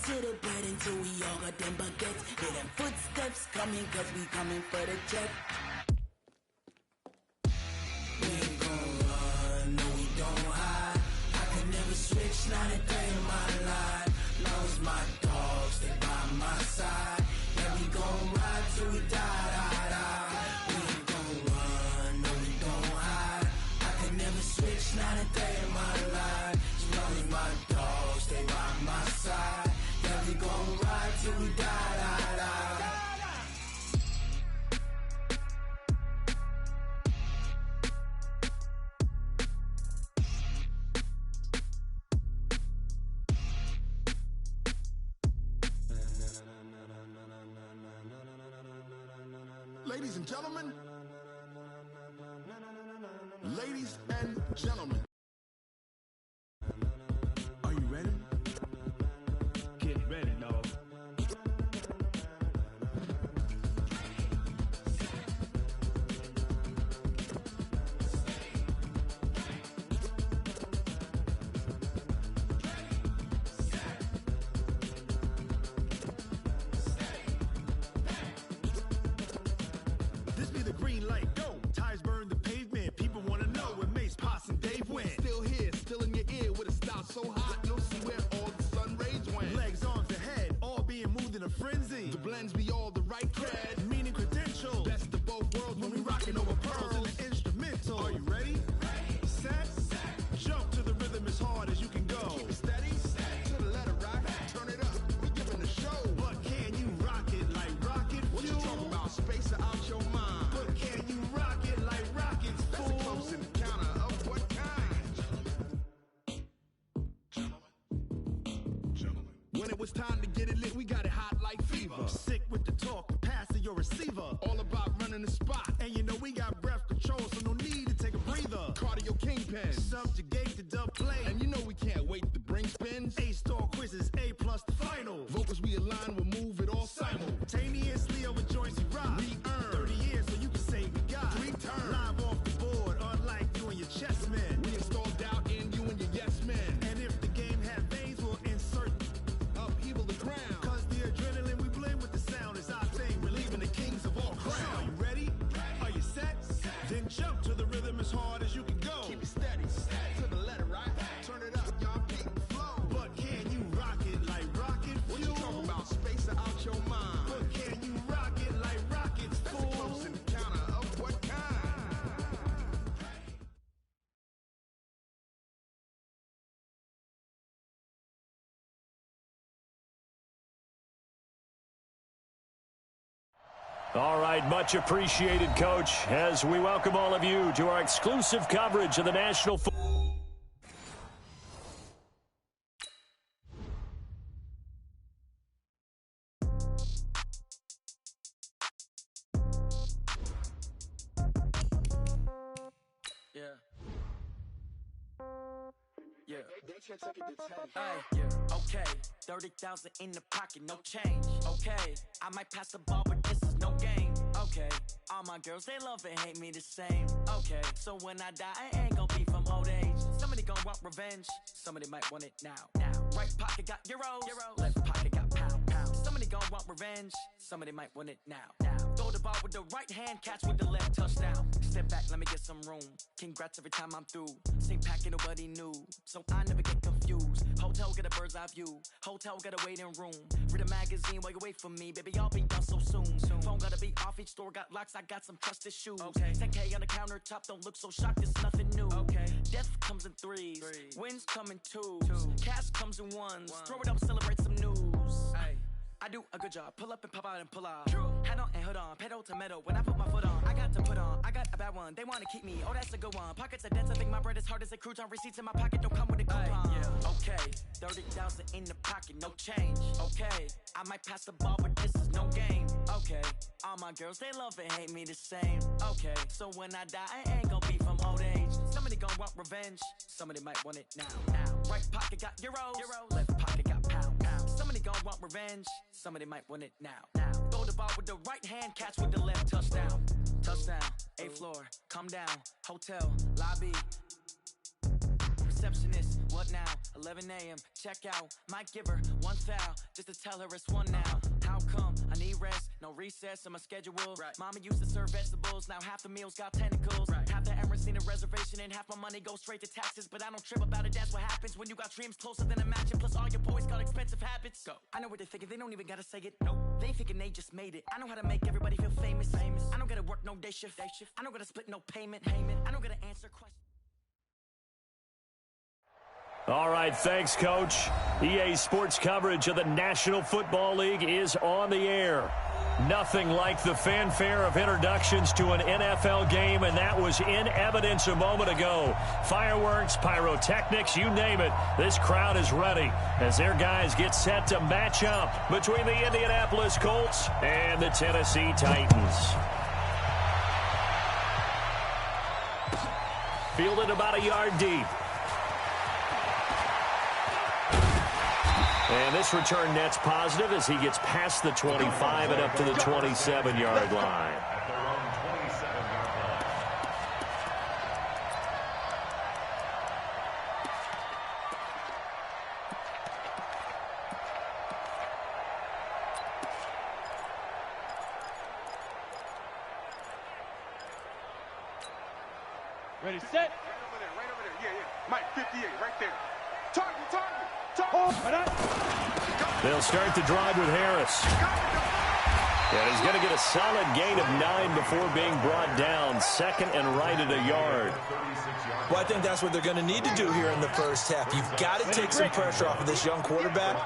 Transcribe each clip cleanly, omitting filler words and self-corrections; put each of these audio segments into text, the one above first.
to the bread until we all got them baguettes. Hear them footsteps coming, cause we coming for the check. We ain't gon' run, no we don't hide. I could never switch, not a day in my life. Long as my dogs stay by my side. Yeah, we gon' ride till we die, die, die. We ain't gon' run, no we don't hide. I could never switch, not a day in my life. As long as my dogs stay by my side. Yeah, we gon' ride till we die, die, die. Ladies and gentlemen, ladies and gentlemen, are you ready? Get ready, dog. This be the green light, go. Tires burn the pavement. People wanna know where Mace, Pops, and Dave went. Still here, still in your ear with a style so hot, you'll see where all the sun rays went. Legs, arms, ahead, all being moved in a frenzy. The blends be all the right cred, Meaning credentials. best of both worlds when we rockin' over pearls. in the instrumental. Are you ready? Set? Jump to the rhythm as hard as you can go. Keep it steady, to the letter right, turn it up, we giving the show. But can you rock it like rocket What you fuel? talking about, space or out your mind? But can you rock it like rockets, That's a fool? close encounter of what kind? When it was time to get it lit, we got it hot like fever. Sick with the talk, pass to your receiver. All about running the spot. And you know we got breath control, so no need to take a breather. Cardio kingpin. Subjugate the dub play. And you know we can't wait to bring spins. A-star quizzes, A+ the final. Vocals we align, we'll move it all Simultaneously over joints we rock. We earn 30 years so you can say we got 3 turns. live off the board, unlike you and your chess men. We install doubt in you and your yes men. And if the game had veins, we'll insert. Upheaval the crown. Cause the adrenaline we blend with the sound is our thing. We're leaving the kings of all Crown. crown. Are you ready? Are you set? Then jump to the rhythm as hard as you can go. Keep it steady, to the letter right. Turn it up, y'all peak the flow. But can you rock it like rocket What fuel? you talking about, space or out your mind? But can you rock it like rockets, That's a fool? close encounter of what kind? All right, much appreciated, Coach, as we welcome all of you to our exclusive coverage of the National Football. Yeah. Yeah. Yeah. Okay. 30,000 in the pocket, no change. Okay. I might pass the ball, but this is no game. Okay. All my girls, they love and hate me the same. Okay. So when I die, I ain't gonna be from old age. Somebody gonna want revenge. Somebody might want it now. Right pocket got euros. Left pocket got pound. Somebody gonna want revenge. Somebody might want it now. Throw the ball with the right hand, catch with the left, touchdown. Step back, let me get some room. Congrats every time I'm through. Same packet, nobody knew, so I never get confused. Hotel get a bird's eye view. Hotel get a waiting room. Read a magazine while you wait for me, baby. I'll be done so soon. Phone gotta be off. Each store got locks. I got some trusted shoes. 10K on the countertop. Don't look so shocked. It's nothing new. Death comes in threes. Wins come in twos. Cash comes in ones. Throw it up, celebrate some news. I do a good job. Pull up and pop out and pull off. Hat on and hood on. Pedal to metal. When I put my foot on, I got to put on. I got a bad one. They want to keep me. Oh, that's a good one. Pockets are dense. I think my bread is hard as a crouton. Receipts in my pocket don't come with a coupon. Okay. 30,000 in the pocket. No change. Okay. I might pass the ball, but this is no game. Okay. All my girls, they love and hate me the same. Okay. So when I die, I ain't gonna be from old age. Somebody gonna want revenge. Somebody might want it now. Right pocket got euros. Left pocket got pound. Somebody gonna want revenge. Somebody might want it now. Throw the ball with the right hand, catch with the left, touchdown. Touchdown, 8th floor, come down, hotel, lobby. Receptionist, what now? 11 a.m., check out, might give her one foul, just to tell her it's one now. How come? I need rest, no recess in my schedule. Right. Mama used to serve vegetables, now half the meals got tentacles. Right. Half the Emirates need a reservation and half my money goes straight to taxes. But I don't trip about it, that's what happens when you got dreams closer than a match. And plus all your boys got expensive habits. Go. I know what they're thinking, they don't even gotta say it. Nope. They thinking they just made it. I know how to make everybody feel famous. I don't gotta work no day shift. I don't gotta split no payment. I don't gotta answer questions. All right, thanks, Coach. EA Sports coverage of the National Football League is on the air. Nothing like the fanfare of introductions to an NFL game, and that was in evidence a moment ago. Fireworks, pyrotechnics, you name it. This crowd is ready as their guys get set to match up between the Indianapolis Colts and the Tennessee Titans. Fielded about a yard deep. And this return net's positive as he gets past the 25 and up to the 27-yard line. Ready, set. Right over there. Yeah. Mike, 58, right there. Target. They'll start the drive with Harris. And he's going to get a solid gain of 9 before being brought down. Second and right at a yard. Well, I think that's what they're going to need to do here in the first half. You've got to take some pressure off of this young quarterback,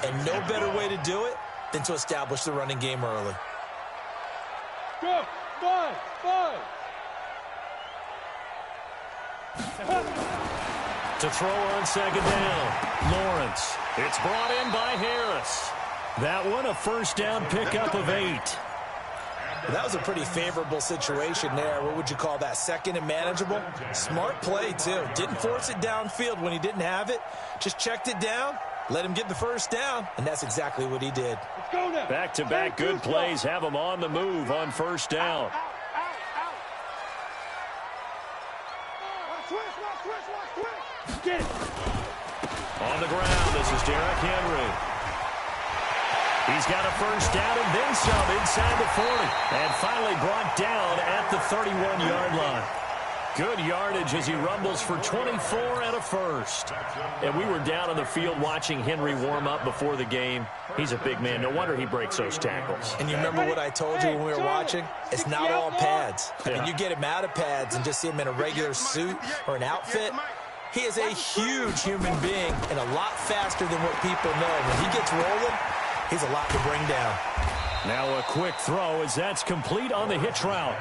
and no better way to do it than to establish the running game early. Go, 5. To throw on second down, Lawrence. It's brought in by Harris. That one, a first down pickup of 8. That was a pretty favorable situation there. What would you call that? Second and manageable? Smart play, too. Didn't force it downfield when he didn't have it. Just checked it down, let him get the first down, and that's exactly what he did. Let's go now. Back-to-back good plays have him on the move on first down. Get it. On the ground, this is Derrick Henry. He's got a first down and then some inside the 40. And finally brought down at the 31-yard line. Good yardage as he rumbles for 24 and a first. And we were down on the field watching Henry warm up before the game. He's a big man. No wonder he breaks those tackles. And you remember what I told you when we were watching? It's not all pads. I mean, you get him out of pads and just see him in a regular suit or an outfit. He is a huge human being and a lot faster than what people know. When he gets rolling, he's a lot to bring down. Now a quick throw as that's complete on the hitch route.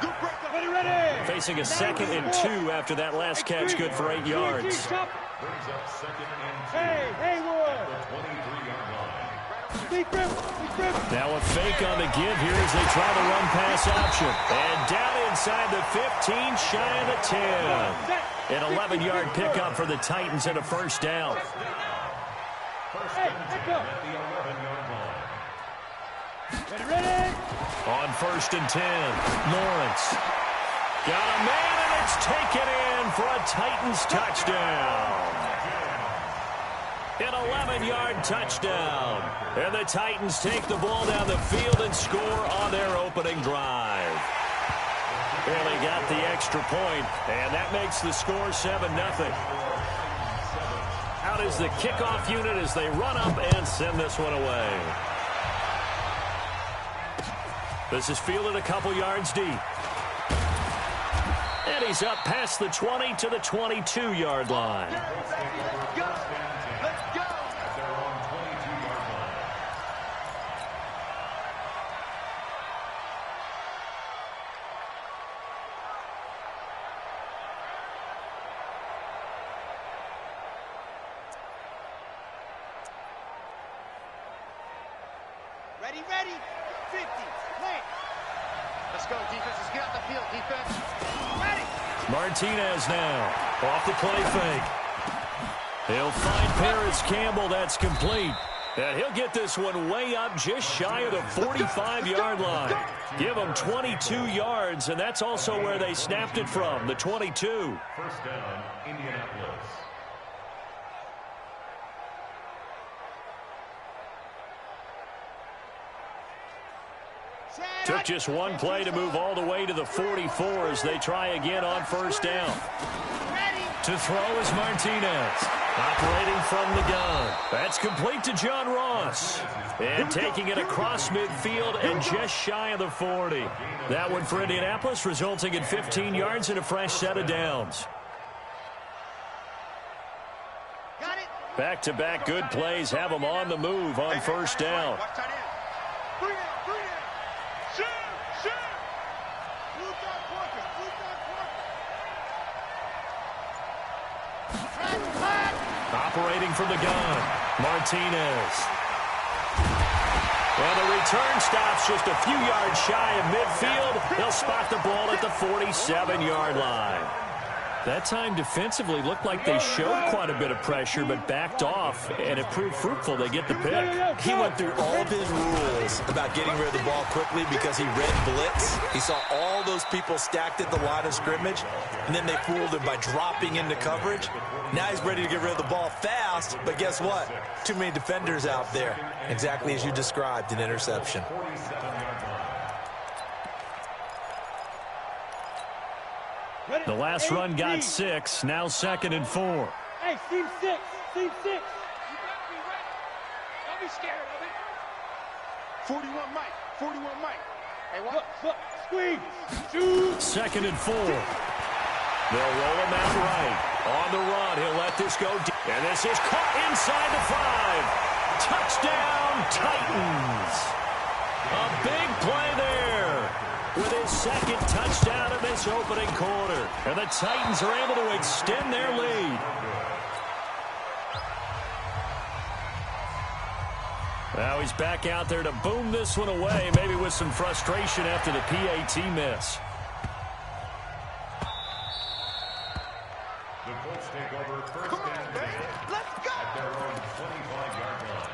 Ready. Facing a 2nd and 2 after that last catch, good for 8 yards. Hey, Wood. Now a fake on the give here as they try the run-pass option. And down inside the 15, shy of the 10. An 11-yard pickup for the Titans and a first down. Ready. On 1st and 10, Lawrence. Got a man, and it's taken in for a Titans touchdown. An 11-yard touchdown. And the Titans take the ball down the field and score on their opening drive. Barely got the extra point, and that makes the score 7-0. Out is the kickoff unit as they run up and send this one away. This is fielded a couple yards deep. And he's up past the 20 to the 22-yard line. Ready, 50, play. Let's go, defense, let's get out the field, defense. Ready. Martinez now, off the play fake. He'll find Paris Campbell, that's complete. And he'll get this one way up just shy of the 45-yard line. Give him 22 yards, and that's also where they snapped it from, the 22. First down, Indianapolis. Took just one play to move all the way to the 44 as they try again on first down. To throw is Martinez. Operating from the gun. That's complete to John Ross. And taking it across midfield and just shy of the 40. That one for Indianapolis, resulting in 15 yards and a fresh set of downs. Back-to-back good plays have them on the move on first down. Operating from the gun, Martinez. And the return stops just a few yards shy of midfield. They'll spot the ball at the 47-yard line. That time defensively looked like they showed quite a bit of pressure but backed off, and it proved fruitful. They get the pick. He went through all of his rules about getting rid of the ball quickly because he read blitz. He saw all those people stacked at the line of scrimmage, and then they fooled him by dropping into coverage. Now he's ready to get rid of the ball fast, but guess what? Too many defenders out there. Exactly as you described, an interception. The last run got 6, now 2nd and 4. Hey, team 6, team 6. You better be ready. Don't be scared of it. 41 Mike, 41 Mike. Hey, what? Look, squeeze. Shoot. 2nd and 4. They'll roll him out right. On the run, he'll let this go deep. And this is caught inside the 5. Touchdown, Titans. A big play there with his 2nd touchdown in this opening quarter. And the Titans are able to extend their lead. Now he's back out there to boom this one away, maybe with some frustration after the PAT miss. The Colts take over first and 10 at their own 25-yard line.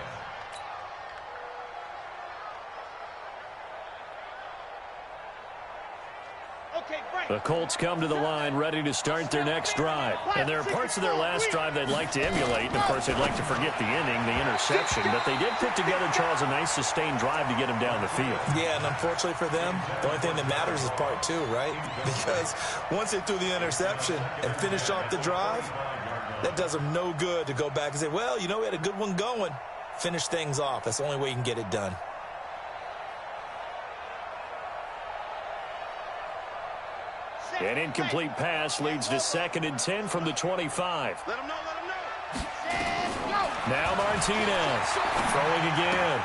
The Colts come to the line ready to start their next drive. And there are parts of their last drive they'd like to emulate. And, of course, they'd like to forget the ending, the interception. But they did put together, Charles, a nice sustained drive to get him down the field. Yeah, and unfortunately for them, the only thing that matters is part 2, right? Because once they threw the interception and finished off the drive, that does them no good to go back and say, well, you know, we had a good one going. Finish things off. That's the only way you can get it done. An incomplete pass leads to 2nd and 10 from the 25. Let him know, let him know. Now Martinez throwing again.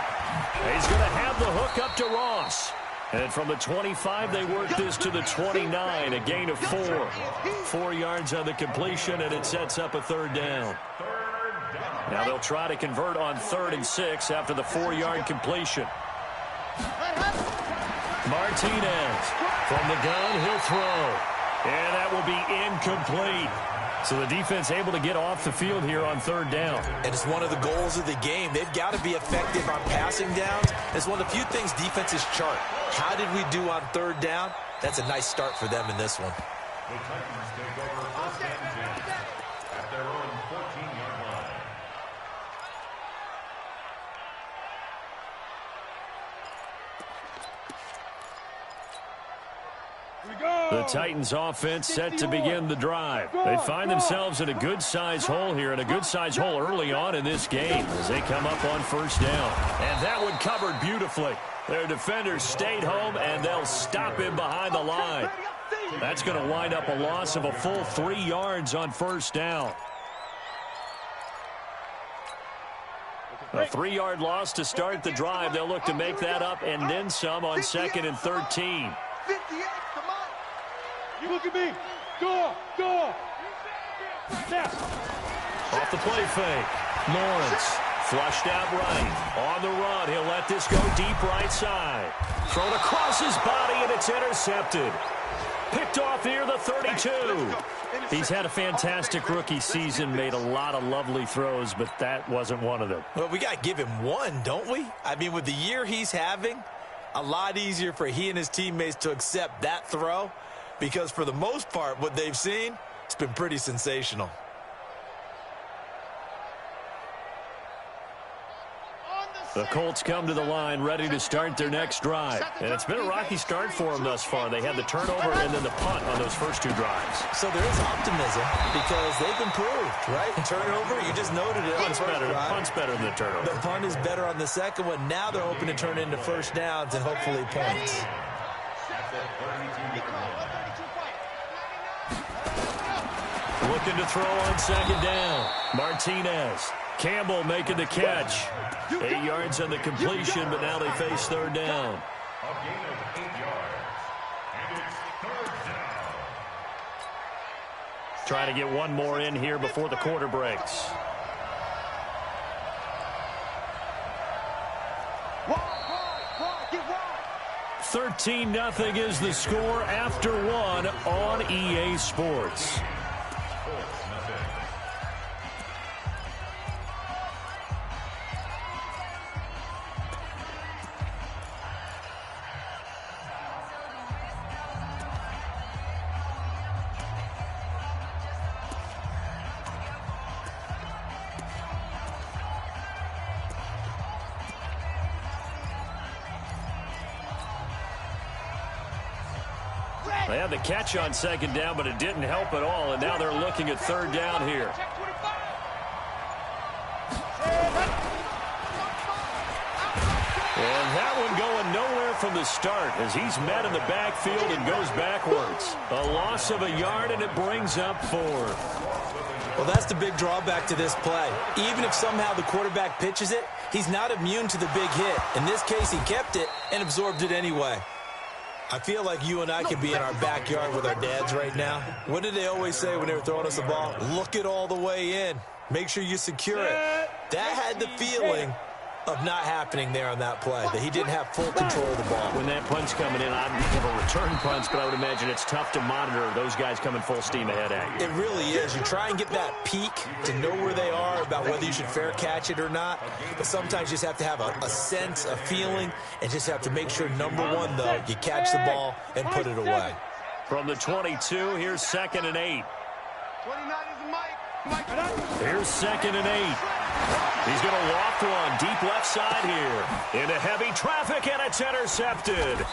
He's going to have the hook up to Ross. And from the 25, they work this to the 29, a gain of 4. 4 yards on the completion, and it sets up a 3rd down. Now they'll try to convert on 3rd and 6 after the 4-yard completion. Martinez from the gun, he'll throw. And that will be incomplete. So the defense able to get off the field here on 3rd down. And it's one of the goals of the game. They've got to be effective on passing downs. It's one of the few things defenses chart. How did we do on 3rd down? That's a nice start for them in this one. The Titans take over first and 10 at their own 14-yard line. The Titans offense set to begin the drive. They find themselves in a good-sized hole here, and a good-sized hole early on in this game as they come up on 1st down. And that one covered beautifully. Their defenders stayed home, and they'll stop him behind the line. That's going to wind up a loss of a full 3 yards on 1st down. A 3-yard loss to start the drive. They'll look to make that up and then some on 2nd and 13. 58, come on. You look at me. Go. Now. Off the play fake. Lawrence flushed out right. On the run, he'll let this go deep right side. Thrown across his body, and it's intercepted. Picked off near the 32. He's had a fantastic rookie season, made a lot of lovely throws, but that wasn't one of them. Well, we got to give him one, don't we? I mean, with the year he's having, a lot easier for he and his teammates to accept that throw because for the most part, what they've seen, it's been pretty sensational. On the The Colts come to the line ready to start their next drive. And it's been a rocky start for them thus far. They had the turnover and then the punt on those first two drives. So there is optimism because they've improved, right? Turnover, you just noted it. Punt's better. The punt's better than the turnover. The punt is better on the second one. Now they're hoping to turn into first downs and hopefully points. Looking to throw on second down. Martinez. Campbell making the catch. 8 yards on the completion, but now they face third down. A gain of 8 yards. And it's third down. Trying to get one more in here before the quarter breaks. Get wide. 13-0 is the score after one on EA Sports. They had the catch on second down, but it didn't help at all, and now they're looking at third down here. And that one going nowhere from the start as he's met in the backfield and goes backwards. A loss of a yard, and it brings up 4. Well, that's the big drawback to this play. Even if somehow the quarterback pitches it, he's not immune to the big hit. In this case, he kept it and absorbed it anyway. I feel like you and I could be in our backyard with our dads right now. What did they always say when they were throwing us the ball? Look it all the way in. Make sure you secure it. That had the feeling of not happening there on that play, that he didn't have full control of the ball. When that punt's coming in, I never return punts, but I would imagine it's tough to monitor those guys coming full steam ahead at you. It really is. You try and get that peek to know where they are about whether you should fair catch it or not, but sometimes you just have to have a sense, a feeling, and just have to make sure, number one, though, you catch the ball and put it away. From the 22, here's 2nd and 8. 29 is Mike. Here's 2nd and 8. He's going to loft one deep left side here. Into heavy traffic, and it's intercepted.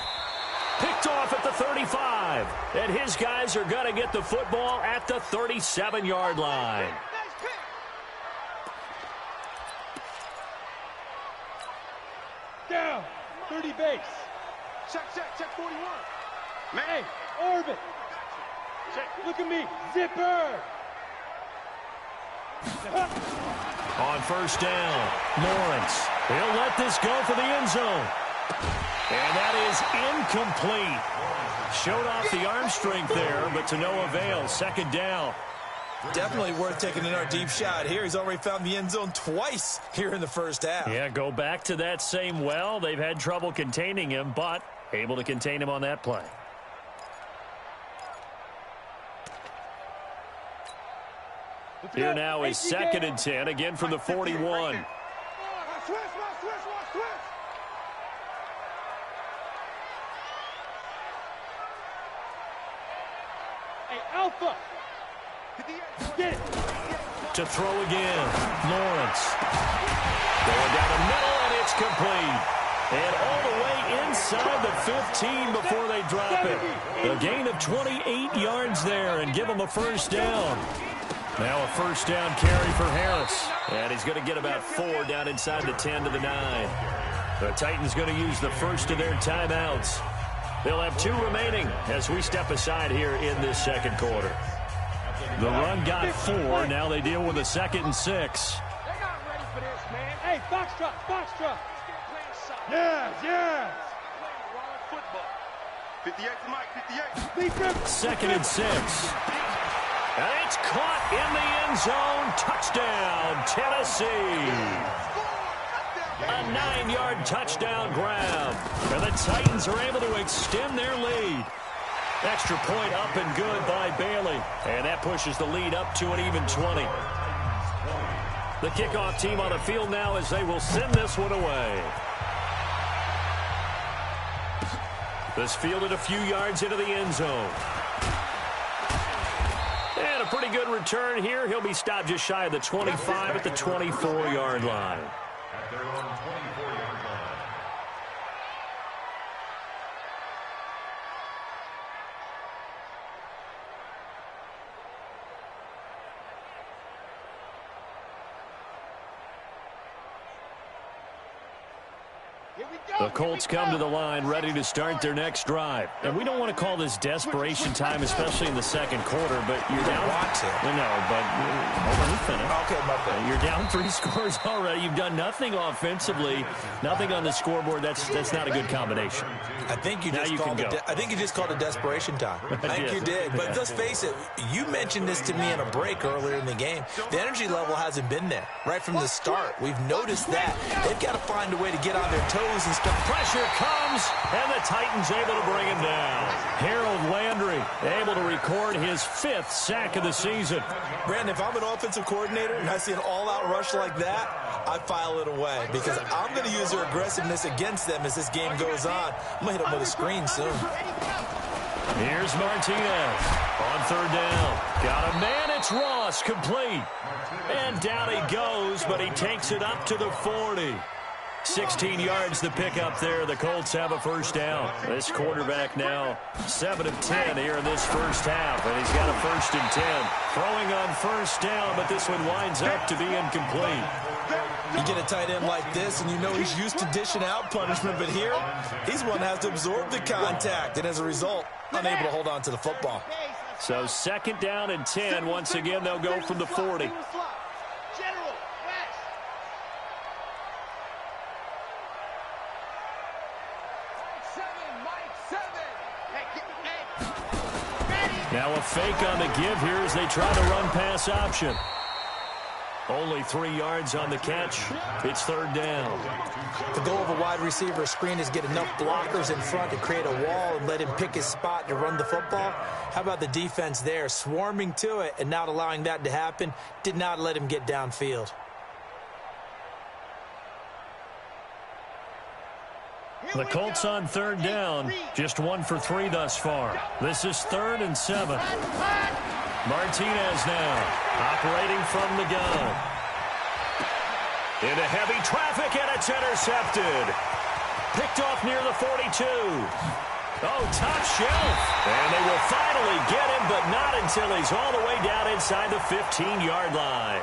Picked off at the 35. And his guys are going to get the football at the 37-yard line. Down. 30 base. Check 41. Hey, orbit. Look at me. Zipper. On first down, Lawrence. He'll let this go for the end zone. And that is incomplete. Showed off the arm strength there, but to no avail. 2nd down. Definitely worth taking another deep shot here. He's already found the end zone twice here in the first half. Yeah, go back to that same well. They've had trouble containing him, but able to contain him on that play. Here now is 2nd and 10, again from the 41. Switch. Hey, Alpha. Get it. To throw again, Lawrence. Going down the middle, and it's complete. And all the way inside the 15 before they drop it. A gain of 28 yards there and give them a first down. Now a first down carry for Harris. And he's going to get about 4 down inside the 10 to the 9. The Titans going to use the first of their timeouts. They'll have 2 remaining as we step aside here in this second quarter. The run got 4. Now they deal with a 2nd and 6. They're not ready for this, man. Hey, Foxtrot. Yes. Wrong football. 58 to Mike, 58. 2nd and 6. And it's caught in the end zone. Touchdown, Tennessee. A 9-yard touchdown grab. And the Titans are able to extend their lead. Extra point up and good by Bailey. And that pushes the lead up to an even 20. The kickoff team on the field now as they will send this one away. This fielded a few yards into the end zone. And a pretty good return here. He'll be stopped just shy of the 25 at the 24-yard line. At their own 24-yard The Colts come to the line ready to start their next drive. And we don't want to call this desperation time, especially in the second quarter, but you're down. Want to. No, but hold on, you finish. Okay, my bad. You're down 3 scores already. You've done nothing offensively, nothing on the scoreboard. That's not a good combination. I think you just called it desperation time. I think you did. But let's face it, you mentioned this to me in a break earlier in the game. The energy level hasn't been there right from the start. We've noticed that. They've got to find a way to get on their toes and stuff. Pressure comes, and the Titans able to bring him down. Harold Landry able to record his 5th sack of the season. Brandon, if I'm an offensive coordinator and I see an all-out rush like that, I file it away because I'm going to use their aggressiveness against them as this game goes on. I'm going to hit them with a screen soon. Here's Martinez on 3rd down. Got a man, it's Ross, complete. And down he goes, but he takes it up to the 40. 16 yards the pickup there. The Colts have a 1st down. This quarterback now 7 of 10 here in this first half, and he's got a 1st and 10. Throwing on 1st down, but this one winds up to be incomplete. You get a tight end like this, and you know he's used to dishing out punishment, but here, he's one that has to absorb the contact, and as a result, unable to hold on to the football. So 2nd down and 10. Once again, they'll go from the 40. Now a fake on the give here as they try to run pass option. Only 3 yards on the catch. It's 3rd down. The goal of a wide receiver screen is get enough blockers in front to create a wall and let him pick his spot to run the football. How about the defense there, swarming to it and not allowing that to happen? Did not let him get downfield. The Colts on 3rd down, just 1 for 3 thus far. This is 3rd and 7. Martinez now, operating from the gun. Into heavy traffic, and it's intercepted. Picked off near the 42. Oh, top shelf. And they will finally get him, but not until he's all the way down inside the 15-yard line.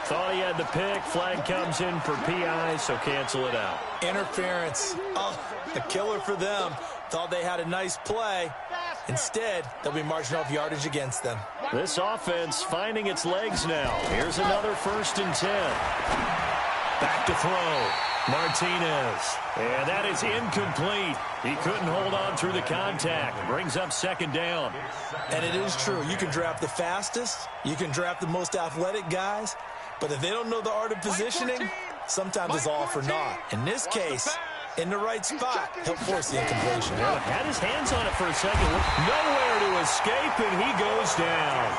Thought he had the pick. Flag comes in for PI, so cancel it out. Interference. Oh, a killer for them. Thought they had a nice play. Instead, they'll be marching off yardage against them. This offense finding its legs now. Here's another 1st and 10. Back to throw. Martinez. And that is incomplete. He couldn't hold on through the contact. Brings up 2nd down. And it is true. You can draft the fastest. You can draft the most athletic guys. But if they don't know the art of positioning, sometimes it's all for naught. In this case, in the right spot, he'll force the incompletion. Yeah, had his hands on it for a second. Nowhere to escape, and he goes down.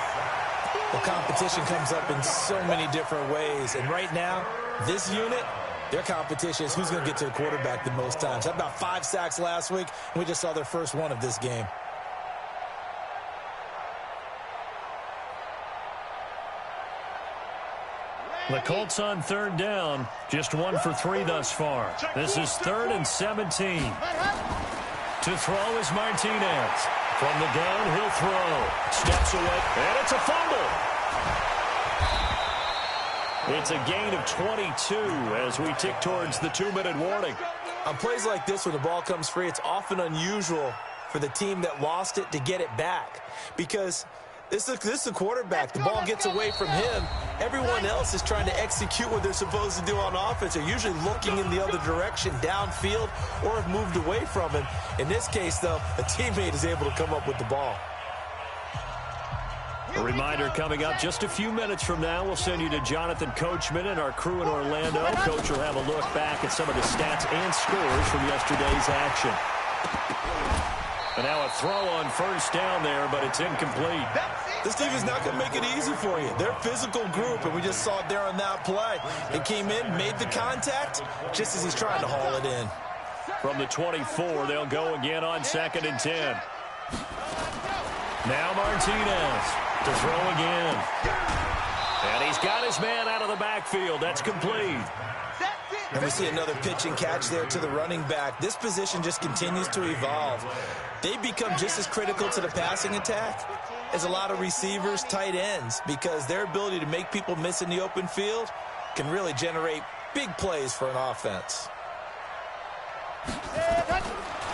The competition comes up in so many different ways. And right now, this unit, their competition is who's going to get to the quarterback the most times. Had about 5 sacks last week, and we just saw their first one of this game. The Colts on 3rd down, just 1 for 3 thus far. This is 3rd and 17. To throw is Martinez. From the gun, he'll throw. Steps away, and it's a fumble. It's a gain of 22 as we tick towards the 2-minute warning. On plays like this where the ball comes free, it's often unusual for the team that lost it to get it back because this is a quarterback. The ball gets away from him. Everyone else is trying to execute what they're supposed to do on offense. They're usually looking in the other direction, downfield, or have moved away from him. In this case, though, a teammate is able to come up with the ball. A reminder coming up just a few minutes from now. We'll send you to Jonathan Coachman and our crew in Orlando. Coach will have a look back at some of the stats and scores from yesterday's action. And now a throw on 1st down there, but it's incomplete. This team is not going to make it easy for you. They're a physical group, and we just saw it there on that play. They came in, made the contact, just as he's trying to haul it in. From the 24, they'll go again on 2nd and 10. Now Martinez to throw again. And he's got his man out of the backfield. That's complete. And we see another pitch and catch there to the running back. This position just continues to evolve. They become just as critical to the passing attack as a lot of receivers, tight ends, because their ability to make people miss in the open field can really generate big plays for an offense.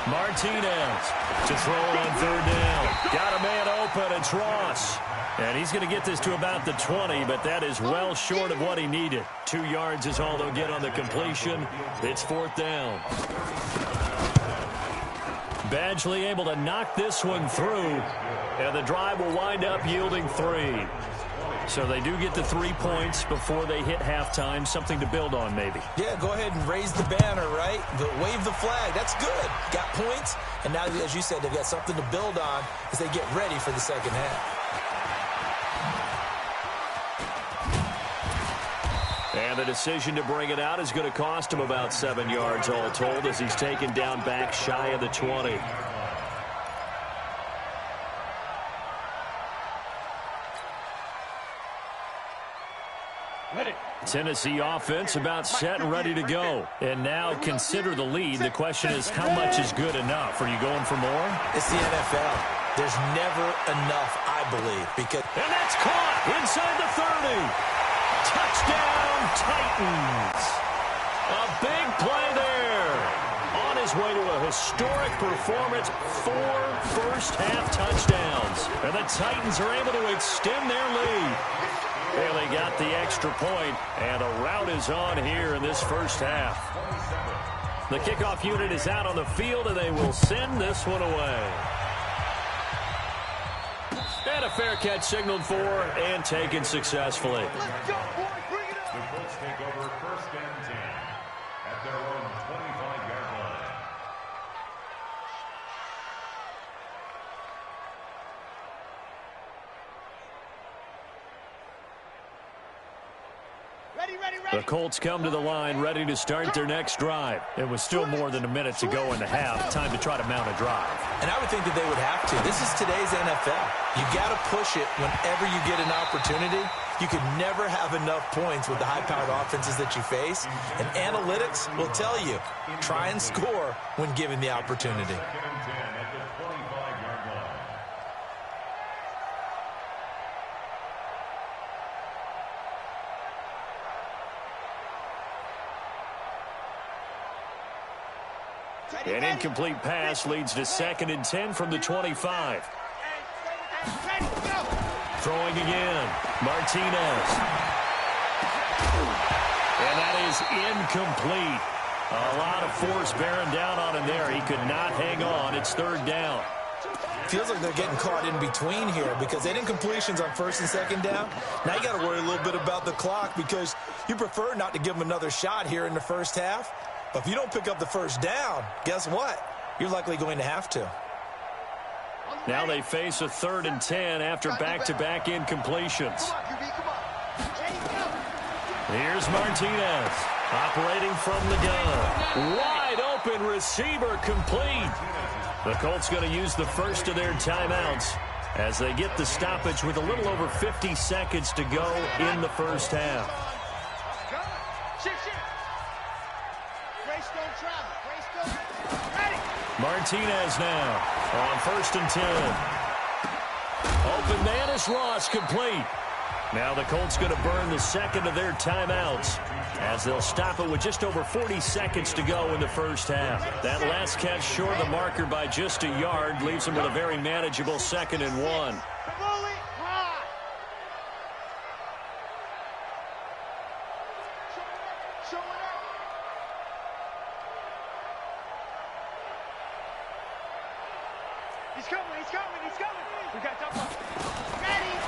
Martinez to throw on third down. Got a man open. It's Ross. And he's going to get this to about the 20, but that is well short of what he needed. 2 yards is all they'll get on the completion. It's fourth down. Badgley able to knock this one through, and the drive will wind up yielding 3. So they do get the 3 points before they hit halftime, something to build on maybe. Yeah, go ahead and raise the banner, right? Wave the flag. That's good. Got points, and now, as you said, they've got something to build on as they get ready for the second half. And the decision to bring it out is going to cost him about 7 yards all told as he's taken down back shy of the 20. Tennessee offense about set and ready to go. And now consider the lead. The question is, how much is good enough? Are you going for more? It's the NFL. There's never enough, I believe. And that's caught inside the 30. Touchdown, Titans. A big play there. On his way to a historic performance, 4 first-half touchdowns. And the Titans are able to extend their lead. And they got the extra point, and a rout is on here in this first half. The kickoff unit is out on the field, and they will send this one away. And a fair catch signaled for and taken successfully. Let's go, boy. Bring it up. The Colts take over first and 10 at their own 25-yard line. The Colts come to the line ready to start their next drive. It was still more than a minute to go in the half. Time to try to mount a drive. And I would think that they would have to. This is today's NFL. You got to push it whenever you get an opportunity. You can never have enough points with the high-powered offenses that you face. And analytics will tell you, try and score when given the opportunity. An incomplete pass leads to 2nd and 10 from the 25. Throwing again. Martinez. And that is incomplete. A lot of force bearing down on him there. He could not hang on. It's 3rd down. Feels like they're getting caught in between here because they had incompletions on 1st and 2nd down. Now you got to worry a little bit about the clock because you prefer not to give them another shot here in the first half. But if you don't pick up the 1st down, guess what? You're likely going to have to. Now they face a 3rd and 10 after back-to-back incompletions. Here's Martinez operating from the gun. Wide open receiver complete. The Colts going to use the first of their timeouts as they get the stoppage with a little over 50 seconds to go in the first half. Martinez now on 1st and 10. Open man is Ross, complete. Now the Colts going to burn the 2nd of their timeouts as they'll stop it with just over 40 seconds to go in the first half. That last catch short of the marker by just a yard leaves them with a very manageable 2nd and 1.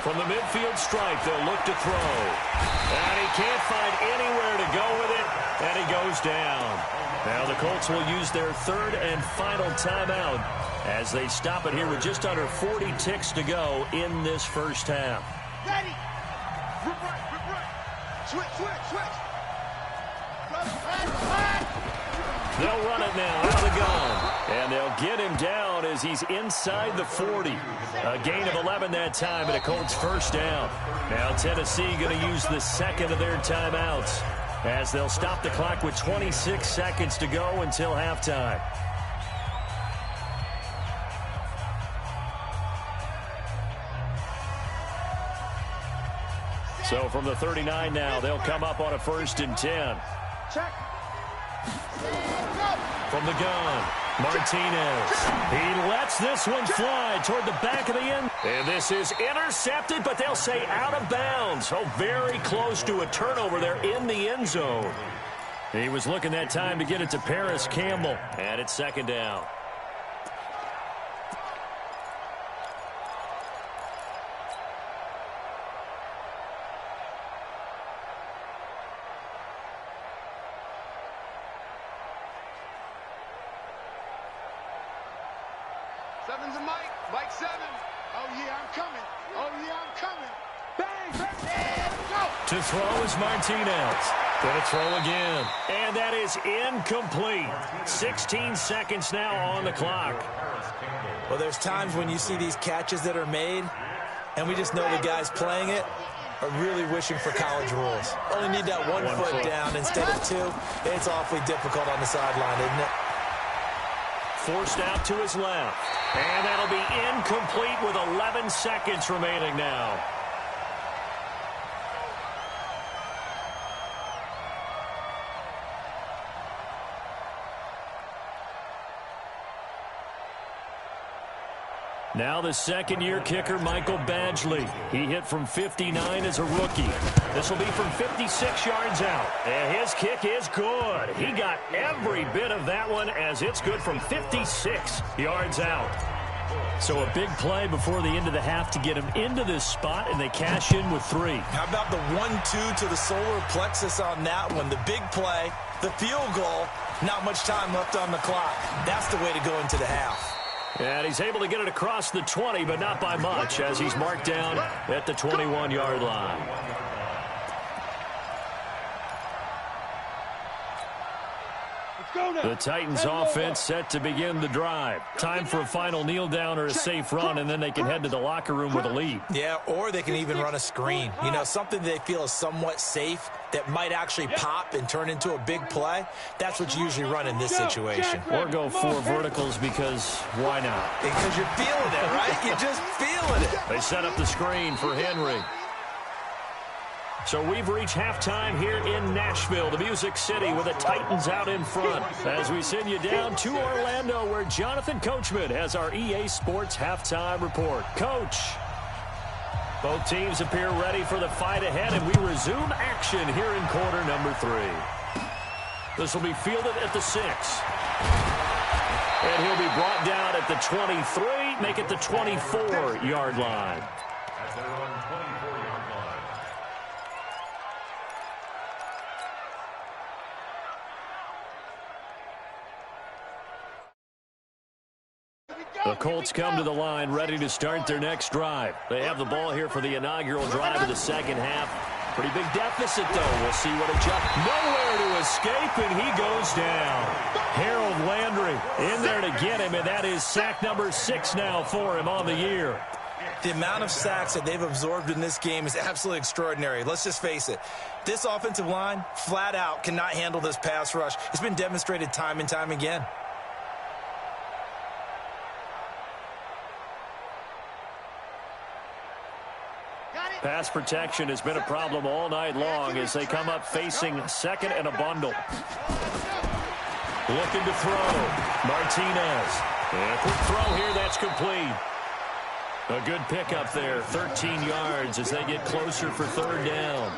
From the midfield stripe, they'll look to throw. And he can't find anywhere to go with it, and he goes down. Now the Colts will use their 3rd and final timeout as they stop it here with just under 40 ticks to go in this first half. Ready. Switch. They'll run it now out of the gun. And they'll get him down as he's inside the 40. A gain of 11 that time and a Colts 1st down. Now Tennessee going to use the 2nd of their timeouts as they'll stop the clock with 26 seconds to go until halftime. So from the 39 now, they'll come up on a 1st and 10. Check. Go. From the gun, Martinez. He lets this one fly toward the back of the end. And this is intercepted, but they'll say out of bounds. Oh, very close to a turnover there in the end zone. He was looking that time to get it to Paris Campbell. And it's second down. Seven's a Mike. Mike 7. Oh, yeah, I'm coming. Oh, yeah, I'm coming. Bang, bang, go. To throw is Martinez. Going to throw again. And that is incomplete. 16 seconds now on the clock. Well, there's times when you see these catches that are made, and we just know the guys playing it are really wishing for college rules. Only need that one foot down instead of two. It's awfully difficult on the sideline, isn't it? Forced out to his left. And that'll be incomplete with 11 seconds remaining now. Now the second-year kicker, Michael Badgley. He hit from 59 as a rookie. This will be from 56 yards out. And his kick is good. He got every bit of that one as it's good from 56 yards out. So a big play before the end of the half to get him into this spot, and they cash in with 3. How about the 1-2 to the solar plexus on that one? The big play, the field goal, not much time left on the clock. That's the way to go into the half. And he's able to get it across the 20, but not by much, as he's marked down at the 21-yard line. The Titans offense set to begin the drive. Time for a final kneel down or a safe run, and then they can head to the locker room with a lead. Yeah, or they can even run a screen. You know, something they feel is somewhat safe that might actually pop and turn into a big play. That's what you usually run in this situation. Or go 4 verticals because why not? Because you're feeling it, right? You're just feeling it. They set up the screen for Henry. So we've reached halftime here in Nashville, the Music City, with the Titans out in front. As we send you down to Orlando, where Jonathan Coachman has our EA Sports halftime report. Coach, both teams appear ready for the fight ahead, and we resume action here in quarter number 3. This will be fielded at the 6. And he'll be brought down at the 23, make it the 24-yard line. At their own 24-yard line. The Colts come to the line ready to start their next drive. They have the ball here for the inaugural drive of the second half. Pretty big deficit, though. We'll see what adjusts. Nowhere to escape, and he goes down. Harold Landry in there to get him, and that is sack number 6 now for him on the year. The amount of sacks that they've absorbed in this game is absolutely extraordinary. Let's just face it. This offensive line, flat out, cannot handle this pass rush. It's been demonstrated time and time again. Pass protection has been a problem all night long as they come up facing second and a bundle. Looking to throw. Martinez. And a quick throw here. That's complete. A good pickup there. 13 yards as they get closer for third down.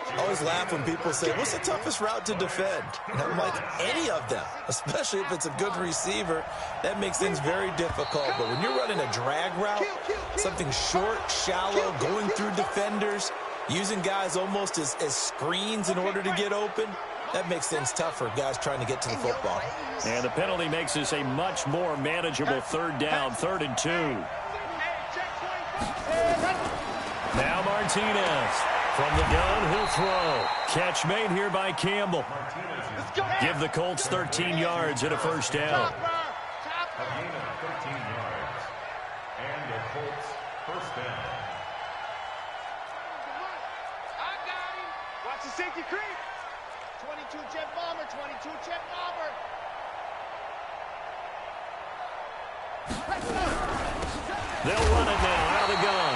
I always laugh when people say, what's the toughest route to defend? And I'm like, any of them, especially if it's a good receiver. That makes things very difficult. But when you're running a drag route, something short, shallow, going through defenders, using guys almost as screens in order to get open, that makes things tough for guys trying to get to the football. And the penalty makes this a much more manageable third down, 3rd and 2. Now Martinez. From the gun, he'll throw. Catch made here by Campbell. Give the Colts 13 yards and a first down. A gain of 13 yards. And the Colts first down. I got him. Watch the safety creep. 22 jet bomber, 22 jet bomber. They'll run it now out of the gun.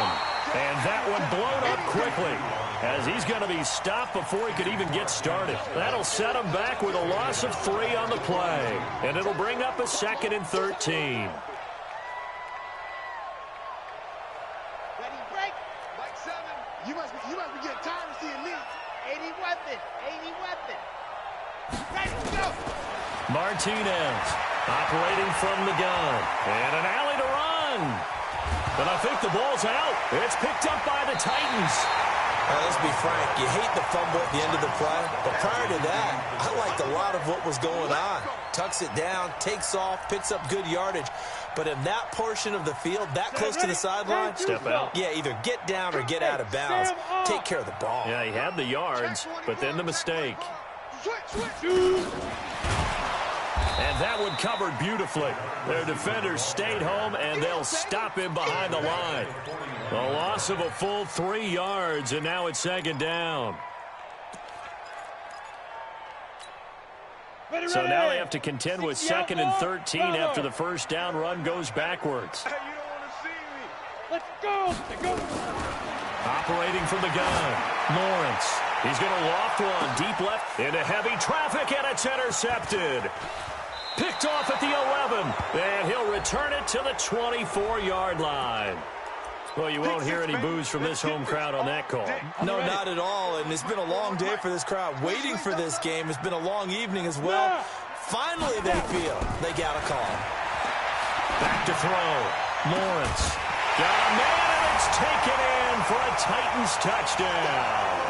And that one blown up quickly. as he's going to be stopped before he could even get started. That'll set him back with a loss of 3 on the play, and it'll bring up a 2nd and 13. Ready, break. Mike 7. You must be getting tired of seeing me. 80 weapon. 80 weapon. Ready, go. Martinez operating from the gun, and an alley to run. But I think the ball's out. It's picked up by the Titans. Let's be frank, you hate the fumble at the end of the play, but prior to that, I liked a lot of what was going on. Tucks it down, takes off, picks up good yardage. But in that portion of the field, that close to the sideline, step out. Yeah, either get down or get out of bounds. Take care of the ball. Yeah, he had the yards, but then the mistake. And that one covered beautifully. Their defenders stayed home, and they'll stop him behind the line. A loss of a full 3 yards, and now it's 2nd down. So now they have to contend with 2nd and 13 after the first down run goes backwards. Hey, you don't want to see me. Let's go. Operating from the gun, Lawrence. He's going to loft one deep left into heavy traffic, and it's intercepted. Picked off at the 11, and he'll return it to the 24-yard line. Well, you won't hear any boos from this home crowd on that call. No, not at all, and it's been a long day for this crowd waiting for this game. It's been a long evening as well. Finally, they feel they got a call. Back to throw. Lawrence. Got a man, and it's taken in for a Titans touchdown.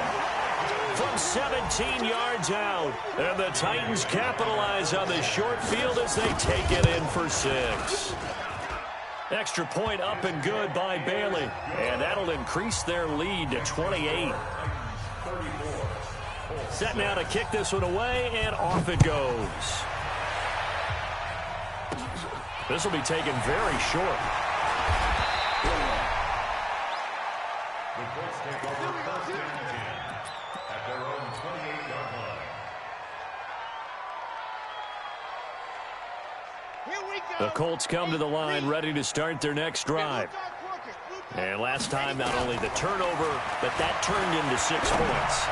From 17 yards out, and the Titans capitalize on the short field as they take it in for 6. Extra point up and good by Bailey, and that'll increase their lead to 28. Set now to kick this one away, and off it goes. This will be taken very short. The Colts take over 1st and 10 at their own 28-yard line. Here we go. The Colts come to the line ready to start their next drive. And last time, not only the turnover, but that turned into 6 points.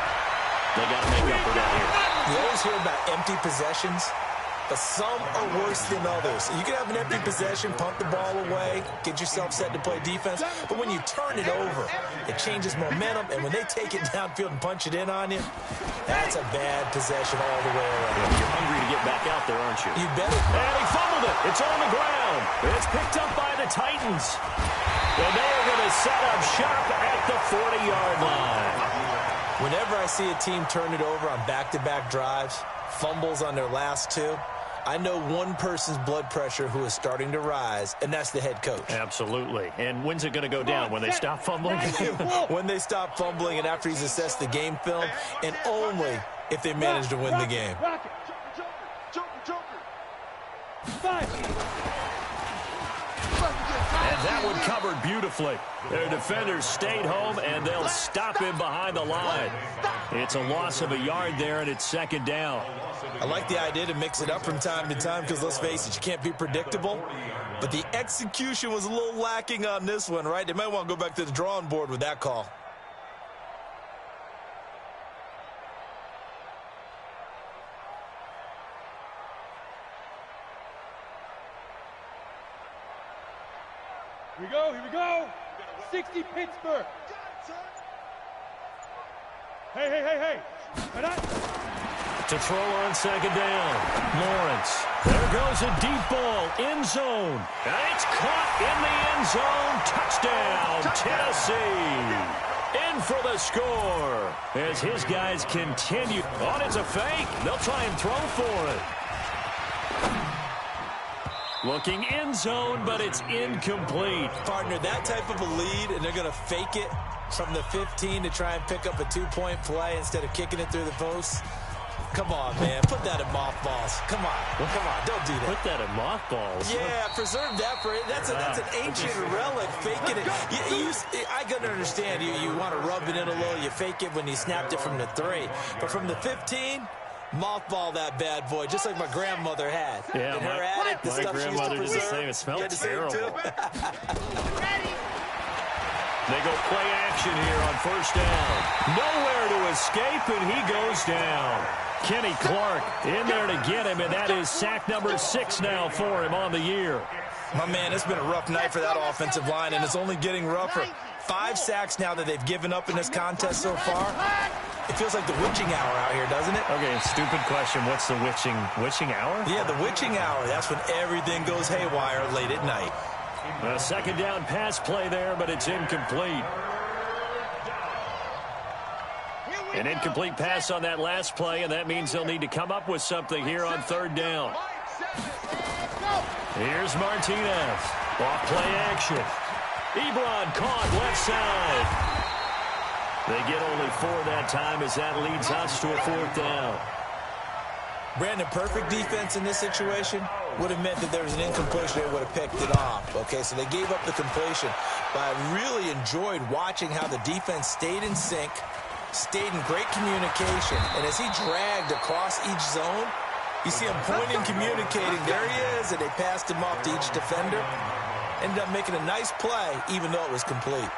They got to make up for that here. You always hear about empty possessions, but some are worse than others. You can have an empty possession, punt the ball away, get yourself set to play defense, but when you turn it over, it changes momentum, and when they take it downfield and punch it in on you, that's a bad possession all the way around. You're hungry to get back out there, aren't you? You better. And he fumbled it. It's on the ground. It's picked up by the Titans. And they're going to set up shop at the 40-yard line. Whenever I see a team turn it over on back-to-back drives, fumbles on their last 2, I know one person's blood pressure who is starting to rise, and that's the head coach. Absolutely. And when's it going to go down? When they stop fumbling? When they stop fumbling and after he's assessed the game film, and only if they manage to win the game. Rocket. Joker. And that one covered beautifully. Their defenders stayed home, and they'll stop him behind the line. It's a loss of a yard there, and it's 2nd down. I like the idea to mix it up from time to time because, let's face it, you can't be predictable. But the execution was a little lacking on this one, right? They might want to go back to the drawing board with that call. Here we go. 60 Pittsburgh. Hey. To throw on 2nd down, Lawrence. There goes a deep ball, end zone. And it's caught in the end zone. Touchdown, Tennessee. In for the score. As his guys continue. Oh, it's a fake. They'll try and throw for it. Looking end zone, but it's incomplete. Partner, that type of a lead, and they're going to fake it from the 15 to try and pick up a 2-point play instead of kicking it through the post. Come on, man. Put that in mothballs. Come on. Don't do that. Put that in mothballs. Yeah, preserve that for it. That's an ancient relic. Faking it. I can understand you want to rub it in a little. You fake it when you snapped it from the 3. But from the 15, mothball that bad boy, just like my grandmother had. Yeah, my grandmother did the same. It smelled terrible. They go play action here on first down. Nowhere to escape, and he goes down. Kenny Clark in there to get him, and that is sack number 6 now for him on the year. My man, it's been a rough night for that offensive line, and it's only getting rougher. 5 sacks now that they've given up in this contest so far. It feels like the witching hour out here, doesn't it? Okay, stupid question. What's the witching hour? Yeah, the witching hour. That's when everything goes haywire late at night. A second down pass play there, but it's incomplete. An incomplete pass on that last play, and that means they'll need to come up with something here on third down. Here's Martinez. Off play action. Ebron caught left side. They get only 4 that time as that leads us to a 4th down. Brandon, perfect defense in this situation would have meant that there was an incompletion. They would have picked it off. Okay, so they gave up the completion. But I really enjoyed watching how the defense stayed in sync, stayed in great communication. And as he dragged across each zone, you see him pointing, communicating. There he is, and they passed him off to each defender. Ended up making a nice play, even though it was complete.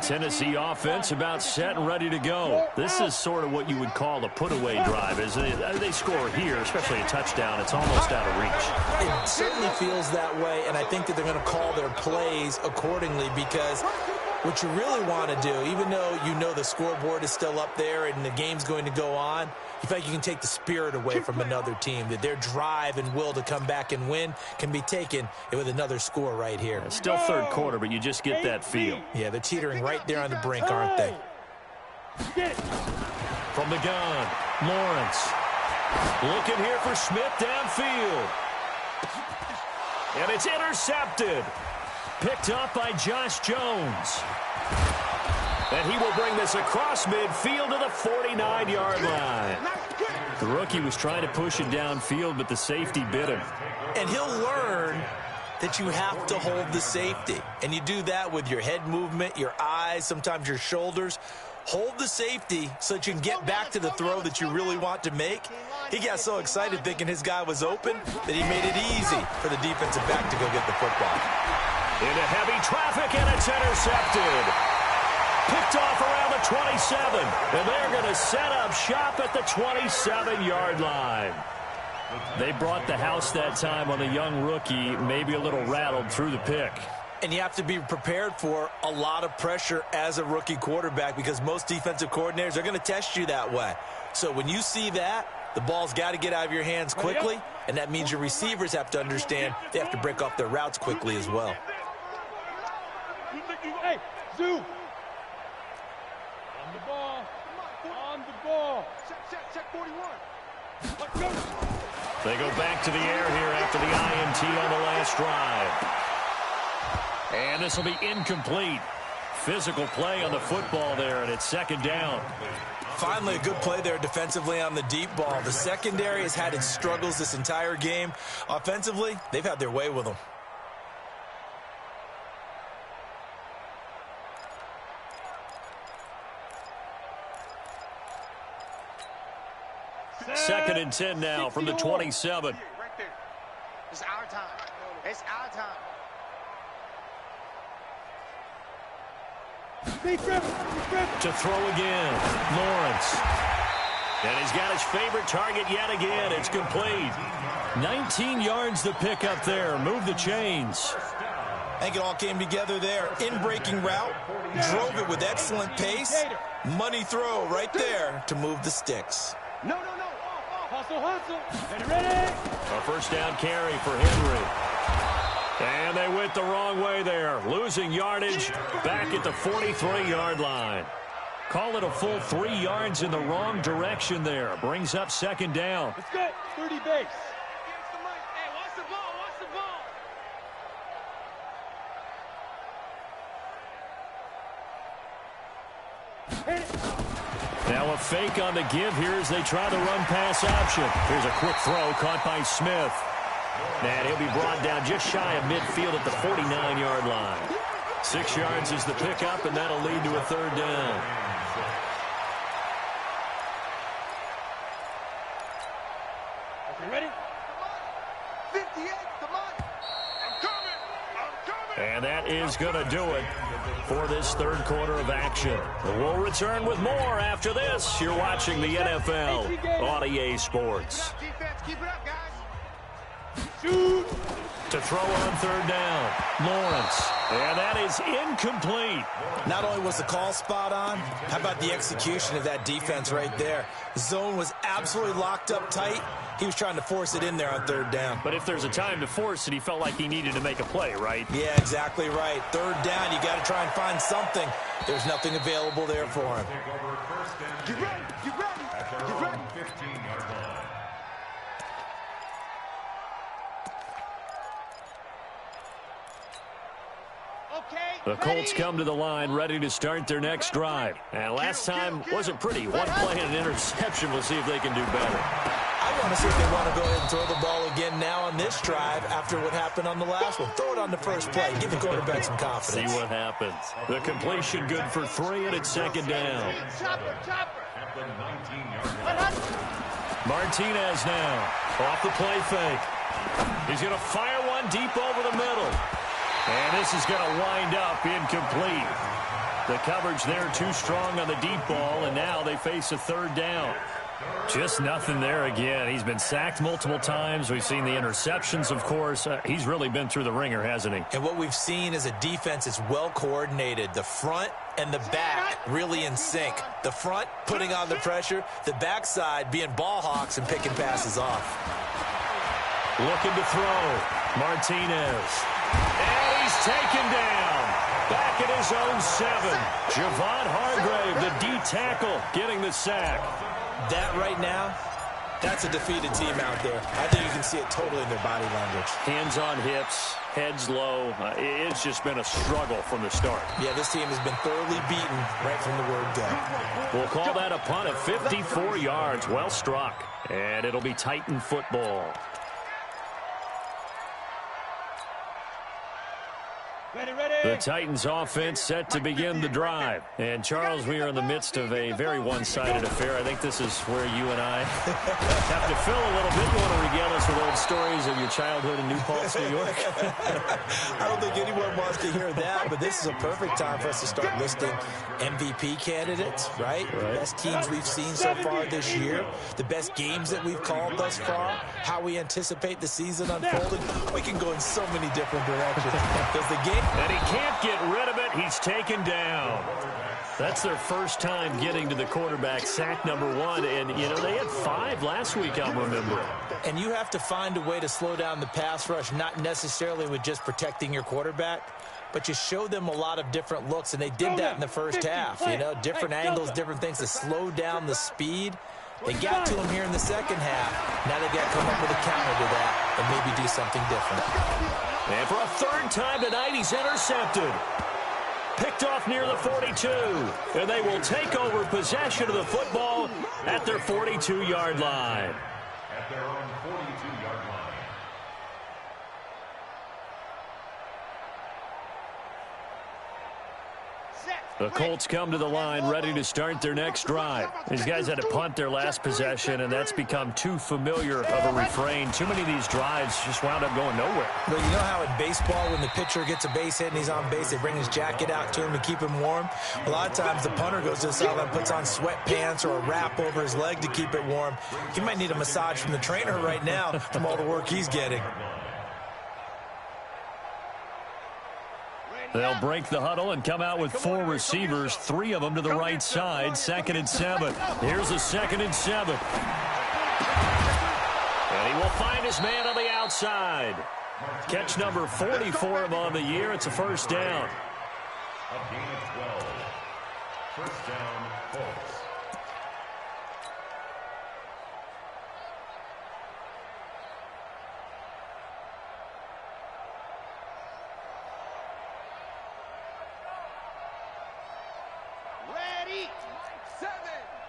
Tennessee offense about set and ready to go. This is sort of what you would call a put-away drive. As they score here, especially a touchdown, it's almost out of reach. It certainly feels that way, and I think that they're going to call their plays accordingly because what you really want to do, even though you know the scoreboard is still up there and the game's going to go on, you feel like you can take the spirit away from another team, that their drive and will to come back and win can be taken with another score right here. Still third quarter, but you just get that feel. Yeah, they're teetering right there on the brink, aren't they? From the gun, Lawrence. Looking here for Smith downfield. And it's intercepted. Picked up by Josh Jones. And he will bring this across midfield to the 49-yard line. The rookie was trying to push it downfield, but the safety bit him. And he'll learn that you have to hold the safety. And you do that with your head movement, your eyes, sometimes your shoulders. Hold the safety so that you can get back to the throw that you really want to make. He got so excited thinking his guy was open that he made it easy for the defensive back to go get the football. Into heavy traffic, and it's intercepted. Picked off around the 27, and they're going to set up shop at the 27-yard line. They brought the house that time on the young rookie, maybe a little rattled through the pick. And you have to be prepared for a lot of pressure as a rookie quarterback because most defensive coordinators are going to test you that way. So when you see that, the ball's got to get out of your hands quickly, and that means your receivers have to understand they have to break off their routes quickly as well. Hey, Zoo. On the ball. On the ball. Check 41. Let's go. They go back to the air here after the INT on the last drive. And this will be incomplete. Physical play on the football there, and it's second down. Finally, a good play there defensively on the deep ball. The secondary has had its struggles this entire game. Offensively, they've had their way with them. Second and 10 now from the 27. Right there. It's our time. It's our time. To throw again, Lawrence. And he's got his favorite target yet again. It's complete. 19 yards to pick up there. Move the chains. I think it all came together there. In-breaking route. Drove it with excellent pace. Money throw right there to move the sticks. No. Hustle. Ready. A first down carry for Henry. And they went the wrong way there. Losing yardage back at the 43-yard line. Call it a full 3 yards in the wrong direction there. Brings up second down. Let's go. 30 base. Hey, watch the ball. Hit it. Now a fake on the give here as they try the run-pass option. Here's a quick throw caught by Smith. And he'll be brought down just shy of midfield at the 49-yard line. 6 yards is the pickup, and that'll lead to a third down. Okay, ready? 58, come on. I'm coming. And that is going to do it for this third quarter of action. We'll return with more after this. You're watching the NFL on EA Sports. Keep it up, guys. Shoot. To throw on third down, Lawrence. And that is incomplete. Not only was the call spot on, how about the execution of that defense right there? The zone was absolutely locked up tight. He was trying to force it in there on third down. But if there's a time to force it, he felt like he needed to make a play, right? Yeah, exactly right. Third down, you got to try and find something. There's nothing available there for him. Get ready, get ready, get ready. 15-yard line. The Colts come to the line ready to start their next drive. And last time wasn't pretty. One play and an interception. We'll see if they can do better. I want to see if they want to go ahead and throw the ball again now on this drive after what happened on the last one. Throw it on the first play. Give the quarterback some confidence. See what happens. The completion good for 3, and it's second down. At the 19-yard line. Martinez now off the play fake. He's going to fire one deep over the middle. And this is going to wind up incomplete. The coverage there too strong on the deep ball, and now they face a third down. Just nothing there again. He's been sacked multiple times. We've seen the interceptions, of course. He's really been through the ringer, hasn't he? And what we've seen is a defense that's well coordinated. The front and the back really in sync. The front putting on the pressure. The backside being ball hawks and picking passes off. Looking to throw. Martinez. And he's taken down. Back at his own 7. Javon Hargrave, the D tackle, getting the sack. That right now, that's a defeated team out there. I think you can see it totally in their body language. Hands on hips, heads low. It's just been a struggle from the start. Yeah, this team has been thoroughly beaten right from the word go. We'll call that a punt of 54 yards. Well struck. And it'll be Titan football. The Titans offense set to begin the drive. And, Charles, we are in the midst of a very one-sided affair. I think this is where you and I have to fill a little bit. You want to regale us with old stories of your childhood in New Paltz, New York? I don't think anyone wants to hear that, but this is a perfect time for us to start listing MVP candidates, right? The best teams we've seen so far this year, the best games that we've called thus far, how we anticipate the season unfolding. We can go in so many different directions. Because the game... And he can't get rid of it. He's taken down. That's their first time getting to the quarterback, sack number 1. And, you know, they had 5 last week, I'm remembering. And you have to find a way to slow down the pass rush, not necessarily with just protecting your quarterback, but you show them a lot of different looks, and they did that in the first half. You know, different angles, different things to slow down the speed. They got to him here in the second half. Now they've got to come up with a counter to that and maybe do something different. And for a third time tonight, he's intercepted. Picked off near the 42. And they will take over possession of the football at their 42-yard line. At their own 42-yard line. The Colts come to the line ready to start their next drive. These guys had to punt their last possession, and that's become too familiar of a refrain. Too many of these drives just wound up going nowhere. Well, you know how in baseball, when the pitcher gets a base hit and he's on base, they bring his jacket out to him to keep him warm? A lot of times the punter goes to the sideline, puts on sweatpants or a wrap over his leg to keep it warm. He might need a massage from the trainer right now from all the work he's getting. They'll break the huddle and come out with 4 receivers, 3 of them to the right side. 2nd and 7. Here's a 2nd and 7. And he will find his man on the outside. Catch number 40 for him on the year. It's a first down. A gain of 12. First down, Colts.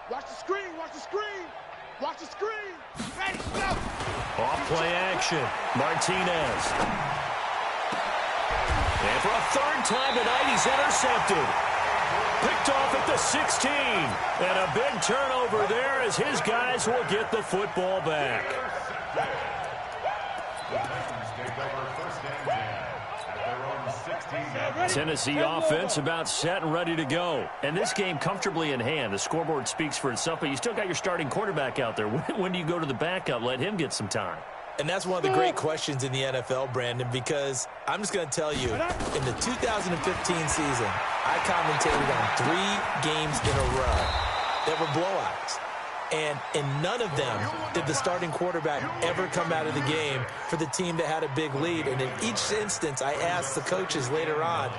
Watch the screen, watch the screen, watch the screen. Ready, go. Off play action. Martinez. And for a third time tonight, he's intercepted. Picked off at the 16. And a big turnover there as his guys will get the football back. The Titans take over first and 10 at their own Tennessee offense about set and ready to go. And this game comfortably in hand. The scoreboard speaks for itself, but you still got your starting quarterback out there. When do you go to the backup? Let him get some time. And that's one of the great questions in the NFL, Brandon, because I'm just going to tell you, in the 2015 season, I commentated on 3 games in a row that were blowouts. And in none of them did the starting quarterback ever come out of the game for the team that had a big lead. And in each instance, I asked the coaches later on,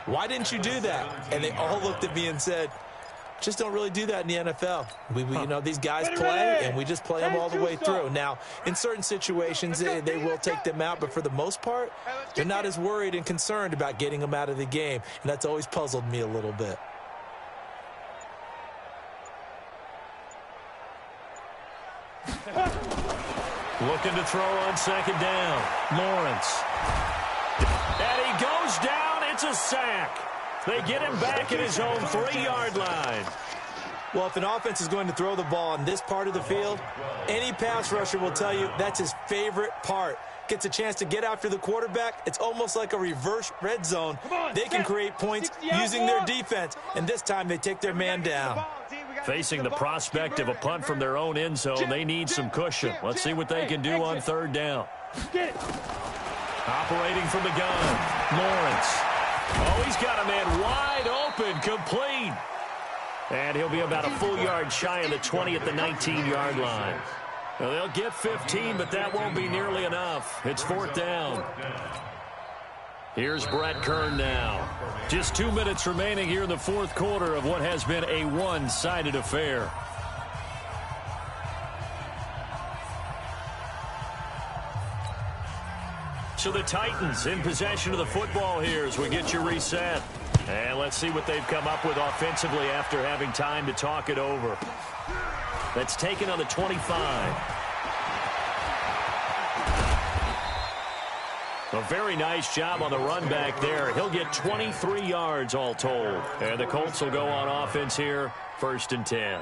why didn't you do that? And they all looked at me and said, just don't really do that in the NFL. You know, these guys play, and we just play them all the way through. Now, in certain situations, they will take them out, but for the most part, they're not as worried and concerned about getting them out of the game, and that's always puzzled me a little bit. Looking to throw on second down. Lawrence. And he goes down. It's a sack. They get him back at his own 3-yard line. Well, if an offense is going to throw the ball in this part of the field, any pass rusher will tell you that's his favorite part. Gets a chance to get after the quarterback. It's almost like a reverse red zone. They can create points using their defense, and this time they take their man down. Facing the prospect of a punt from their own end zone, they need some cushion. Let's see what they can do on third down. Operating from the gun, Lawrence. Oh, he's got a man wide open, complete. And he'll be about a full yard shy of the 20 at the 19-yard line. Now, they'll get 15, but that won't be nearly enough. It's fourth down. Here's Brett Kern now. Just 2 minutes remaining here in the fourth quarter of what has been a one-sided affair. So the Titans in possession of the football here as we get you reset. And let's see what they've come up with offensively after having time to talk it over. That's taken on the 25. A very nice job on the run back there. He'll get 23 yards all told. And the Colts will go on offense here, 1st and 10.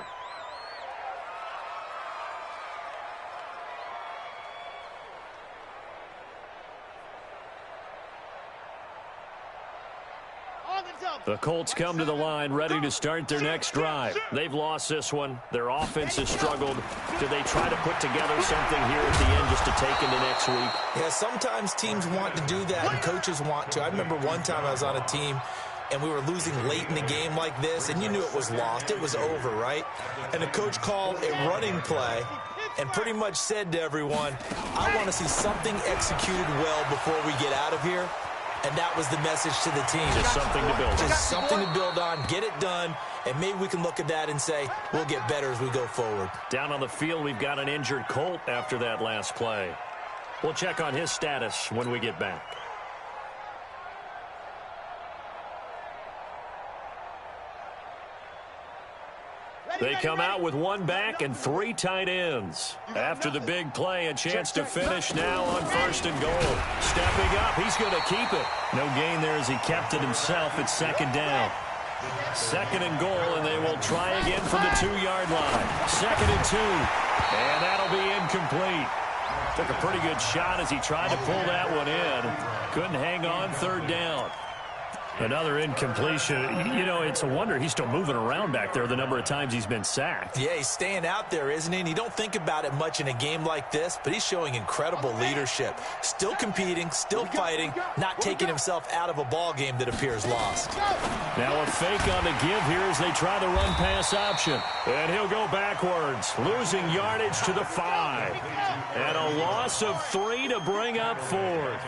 The Colts come to the line ready to start their next drive. They've lost this one. Their offense has struggled. Do they try to put together something here at the end just to take into next week? Yeah, sometimes teams want to do that and coaches want to. I remember one time I was on a team and we were losing late in the game like this, and you knew it was lost. It was over, right? And the coach called a running play and pretty much said to everyone, I want to see something executed well before we get out of here. And that was the message to the team. Just something to build on. Just something to build on, get it done, and maybe we can look at that and say, we'll get better as we go forward. Down on the field, we've got an injured Colt after that last play. We'll check on his status when we get back. They come out with one back and 3 tight ends. After the big play, a chance to finish now on 1st and goal. Stepping up, he's going to keep it. No gain there as he kept it himself. It's 2nd down. 2nd and goal, and they will try again from the 2-yard line. 2nd and 2, and that'll be incomplete. Took a pretty good shot as he tried to pull that one in. Couldn't hang on 3rd down. Another incompletion. You know, it's a wonder he's still moving around back there the number of times he's been sacked. Yeah, he's staying out there, isn't he? And you don't think about it much in a game like this, but he's showing incredible leadership. Still competing, still fighting, not taking himself out of a ball game that appears lost. Now a fake on the give here as they try the run-pass option. And he'll go backwards, losing yardage to the 5. And a loss of 3 to bring up 4th.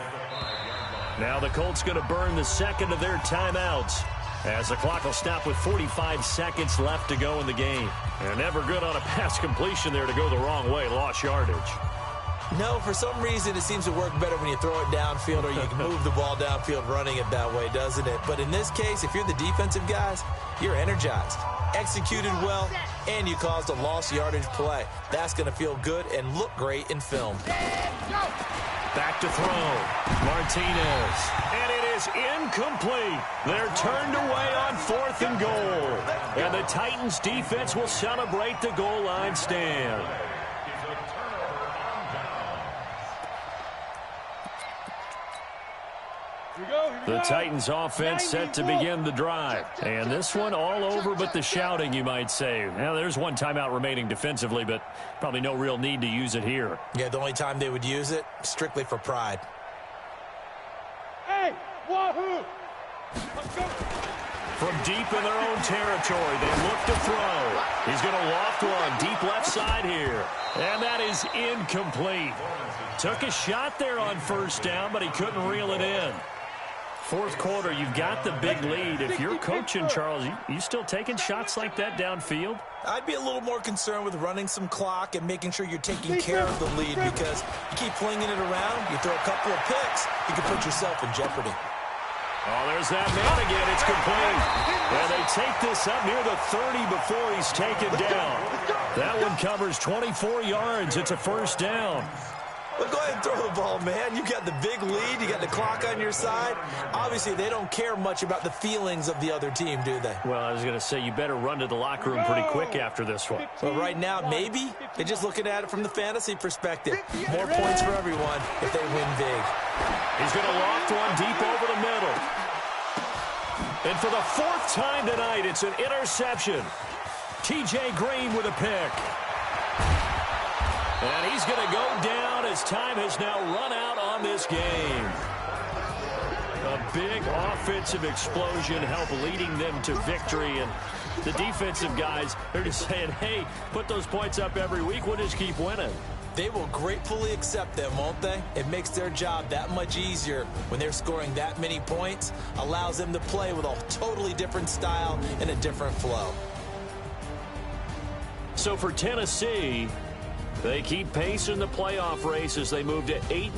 Now the Colts going to burn the 2nd of their timeouts as the clock will stop with 45 seconds left to go in the game. And never good on a pass completion there to go the wrong way. Lost yardage. No, for some reason it seems to work better when you throw it downfield or you can move the ball downfield running it that way, doesn't it? But in this case, if you're the defensive guys, you're energized, executed well, and you caused a lost yardage play. That's going to feel good and look great in film. Back to throw. Martinez. And it is incomplete. They're turned away on 4th and goal. And the Titans defense will celebrate the goal line stand. The Titans offense set to begin the drive. And this one all over but the shouting, you might say. Now, there's one timeout remaining defensively, but probably no real need to use it here. Yeah, the only time they would use it, strictly for pride. Hey, wahoo! Let's go. From deep in their own territory, they look to throw. He's going to loft one deep left side here. And that is incomplete. Took a shot there on first down, but he couldn't reel it in. Fourth quarter, you've got the big lead. If you're coaching, Charles, you still taking shots like that downfield? I'd be a little more concerned with running some clock and making sure you're taking care of the lead, because you keep flinging it around, you throw a couple of picks, you can put yourself in jeopardy. Oh, there's that man again. It's complete. And they take this up near the 30 before he's taken down. That one covers 24 yards. It's a first down. Well, go ahead and throw the ball, man. You got the big lead. You got the clock on your side. Obviously, they don't care much about the feelings of the other team, do they? Well, I was going to say, you better run to the locker room pretty quick after this one. Well, right now, maybe. They're just looking at it from the fantasy perspective. More points for everyone if they win big. He's going to loft one deep over the middle. And for the fourth time tonight, it's an interception. T.J. Green with a pick. And he's going to go down as time has now run out on this game. A big offensive explosion helped leading them to victory. And the defensive guys, they're just saying, hey, put those points up every week. We'll just keep winning. They will gratefully accept them, won't they? It makes their job that much easier when they're scoring that many points. Allows them to play with a totally different style and a different flow. So for Tennessee, they keep pace in the playoff race as they move to 8-.